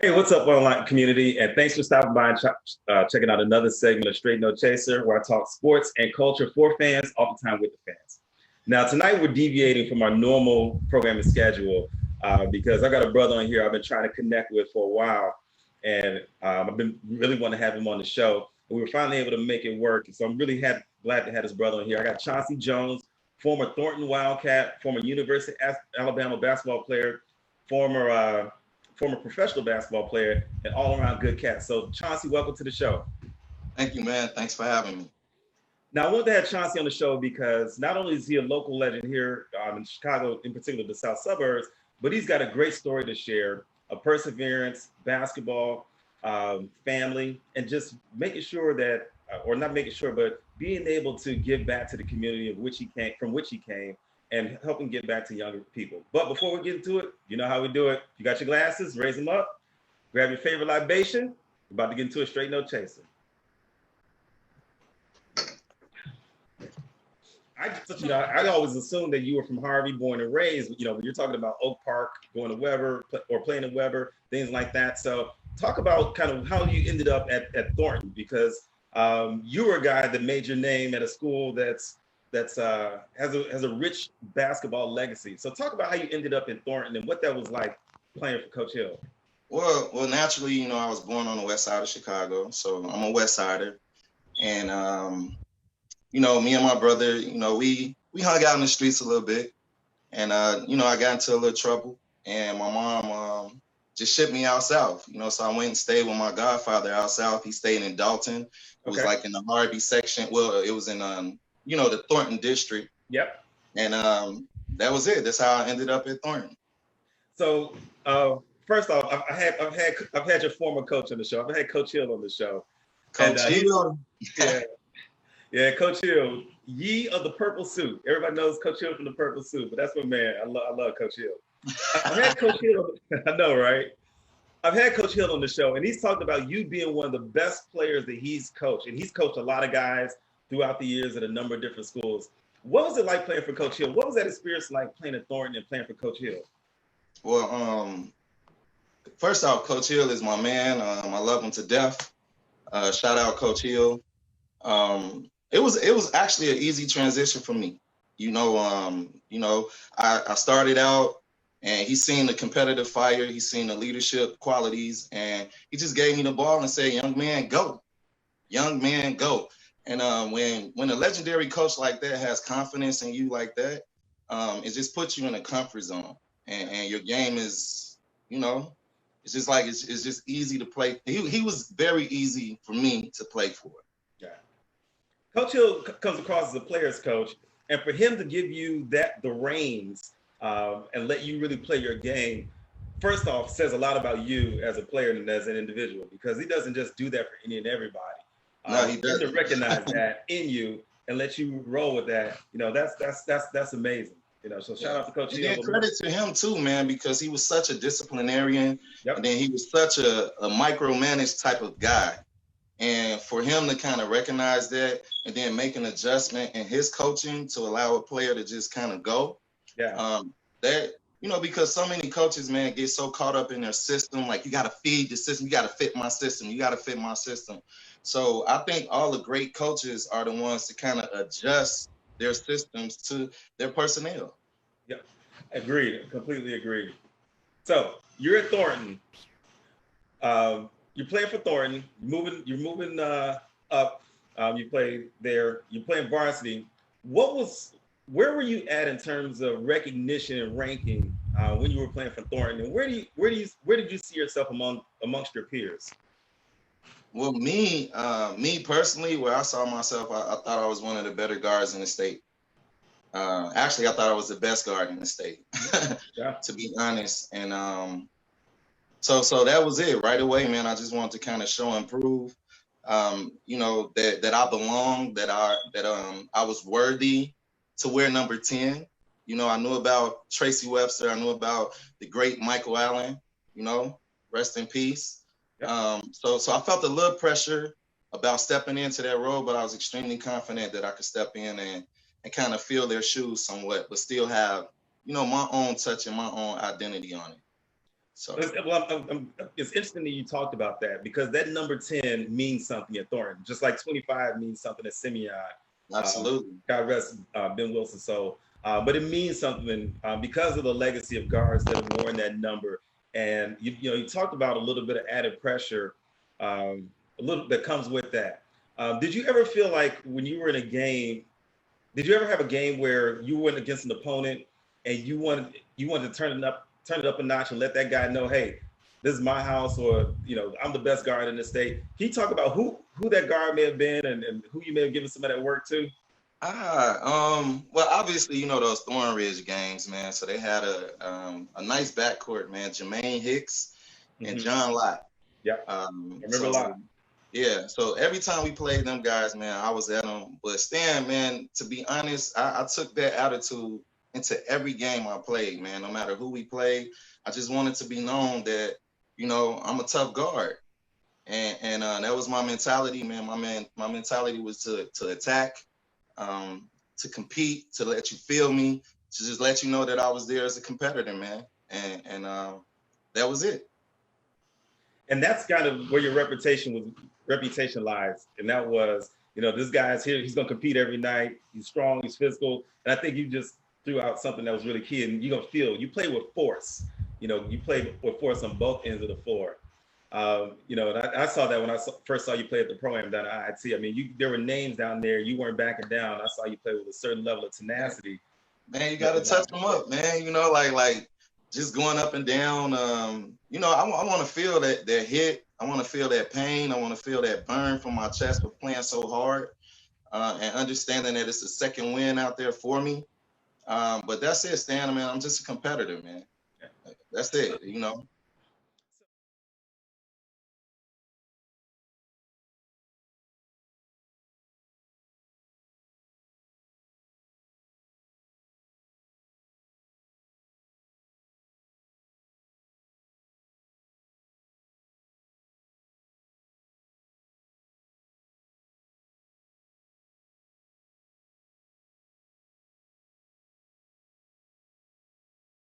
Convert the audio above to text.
Hey, what's up, online community? And thanks for stopping by and checking out another segment of Straight No Chaser, where I talk sports and culture for fans, oftentimes with the fans. Now, tonight we're deviating from our normal programming schedule because I got a brother on here I've been trying to connect with for a while, and I've been really wanting to have him on the show. And we were finally able to make it work. So I'm really glad to have this brother on here. I got Chauncey Jones, former Thornton Wildcat, former University of Alabama basketball player, former professional basketball player, and all-around good cat. So Chauncey, welcome to the show. Thank you, man. Thanks for having me. Now, I wanted to have Chauncey on the show because not only is he a local legend here in Chicago, in particular the South Suburbs, but he's got a great story to share of perseverance, basketball, family, and just making sure that, or not making sure, but being able to give back to the community from which he came, and helping get back to younger people. But before we get into it, you know how we do it. You got your glasses, raise them up, grab your favorite libation. We're about to get into a Straight No Chaser. I always assumed that you were from Harvey, born and raised. When you're talking about Oak Park, going to Weber, or playing in Weber, things like that. So talk about kind of how you ended up at Thornton, because you were a guy that made your name at a school that has a rich basketball legacy. So talk about how you ended up in Thornton and what that was like playing for Coach Hill. Well, naturally, I was born on the west side of Chicago, so I'm a West Sider, and me and my brother, we hung out in the streets a little bit, and I got into a little trouble, and my mom just shipped me out south, so I went and stayed with my godfather out south. He stayed in Dalton. It was like in the Harvey section. Well, it was in the Thornton district. Yep. And that was it. That's how I ended up at Thornton. So first off, I've had your former coach on the show. I've had Coach Hill on the show. Coach Hill. Yeah, Coach Hill, ye of the purple suit. Everybody knows Coach Hill from the purple suit, but that's my man. I love Coach Hill. I've had Coach Hill. I know, right? I've had Coach Hill on the show, and he's talked about you being one of the best players that he's coached, and he's coached a lot of guys throughout the years at a number of different schools. What was it like playing for Coach Hill? What was that experience like playing at Thornton and playing for Coach Hill? Well, first off, Coach Hill is my man. I love him to death. Shout out Coach Hill. It was actually an easy transition for me. I started out, and he's seen the competitive fire, he's seen the leadership qualities, and he just gave me the ball and said, "Young man, go. Young man, go." And when a legendary coach like that has confidence in you like that, it just puts you in a comfort zone, and your game is, it's just like it's just easy to play. He was very easy for me to play for. Yeah. Coach Hill comes across as a player's coach, and for him to give you the reins and let you really play your game, first off, says a lot about you as a player and as an individual, because he doesn't just do that for any and everybody. No, he doesn't. To recognize that in you and let you roll with that, that's amazing. So shout out to Coach Hill. And credit to him too, man, because he was such a disciplinarian, Yep. And then he was such a micromanaged type of guy. And for him to kind of recognize that and then make an adjustment in his coaching to allow a player to just kind of go. Yeah. Because so many coaches, man, get so caught up in their system, like you got to feed the system, you got to fit my system, you got to fit my system. So I think all the great coaches are the ones to kind of adjust their systems to their personnel. Yeah, agreed. Completely agreed. So you're at Thornton. You're playing for Thornton. You're moving up. You play there. You're playing varsity. Where were you at in terms of recognition and ranking when you were playing for Thornton? And where did you see yourself amongst your peers? Well, me personally, where I saw myself, I thought I was one of the better guards in the state. Actually, I thought I was the best guard in the state, Yeah. to be honest. And so that was it right away, man. I just wanted to kind of show and prove, that I belong, that I was worthy to wear number 10. I knew about Tracy Webster. I knew about the great Michael Allen, rest in peace. So I felt a little pressure about stepping into that role, but I was extremely confident that I could step in and kind of fill their shoes somewhat, but still have, my own touch and my own identity on it. So Well, it's interesting that you talked about that because that number 10 means something at Thornton, just like 25 means something at Simeon. absolutely. God rest Ben Wilson. So, but it means something because of the legacy of guards that have worn that number. And you talked about a little bit of added pressure, a little that comes with that. Did you ever feel like when you were in a game? Did you ever have a game where you went against an opponent and you wanted to turn it up a notch and let that guy know, hey, this is my house, or I'm the best guard in the state? Can you talk about who that guard may have been and who you may have given some of that work to? Well, obviously, those Thorn Ridge games, man. So they had a nice backcourt, man. Jermaine Hicks and John Lott. Yeah, I remember a So lot. yeah, so every time we played them guys, man, I was at them. But Stan, man, to be honest, I took that attitude into every game I played, man. No matter who we played, I just wanted to be known that, I'm a tough guard. And that was my mentality, man. My mentality was to attack, to compete, to let you feel me, to just let you know that I was there as a competitor, man. And that was it. And that's kind of where your reputation lies. And that was, this guy's here, he's gonna compete every night, he's strong, he's physical. And I think you just threw out something that was really key. And you're gonna you play with force. You play with force on both ends of the floor. And I saw that when I first saw you play at the pro-am down at IIT. I mean, there were names down there, you weren't backing down. I saw you play with a certain level of tenacity. Man, you gotta touch them up, man. Like just going up and down. I want to feel that hit. I want to feel that pain. I want to feel that burn from my chest for playing so hard, and understanding that it's a second win out there for me. But that's it, Stan. Man, I'm just a competitor, man. That's it.